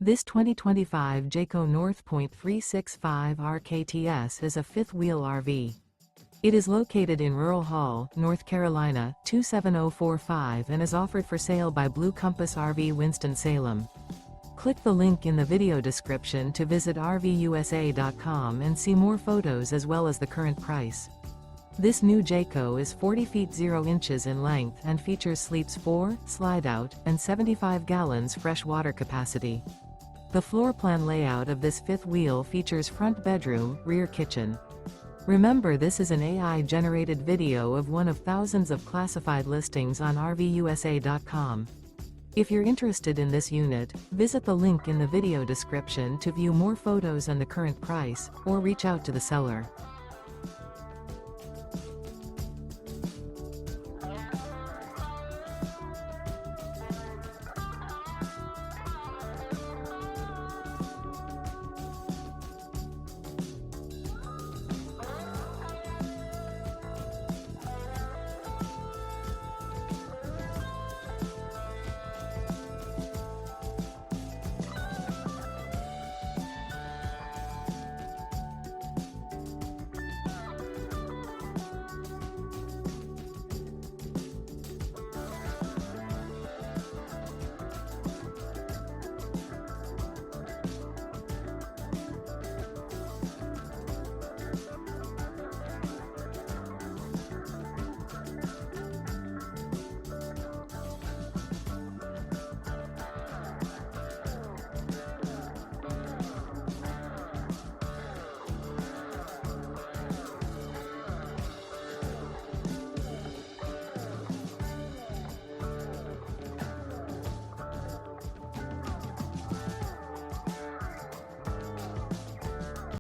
This 2025 Jayco North Point 365 RKTS is a fifth-wheel RV. It is located in Rural Hall, North Carolina, 27045 and is offered for sale by Blue Compass RV Winston, Salem. Click the link in the video description to visit RVUSA.com and see more photos as well as the current price. This new Jayco is 40 feet 0 inches in length and features sleeps 4, slide-out, and 75 gallons fresh water capacity. The floor plan layout of this fifth wheel features front bedroom, rear kitchen. Remember, this is an AI-generated video of one of thousands of classified listings on RVUSA.com. If you're interested in this unit, visit the link in the video description to view more photos and the current price, or reach out to the seller.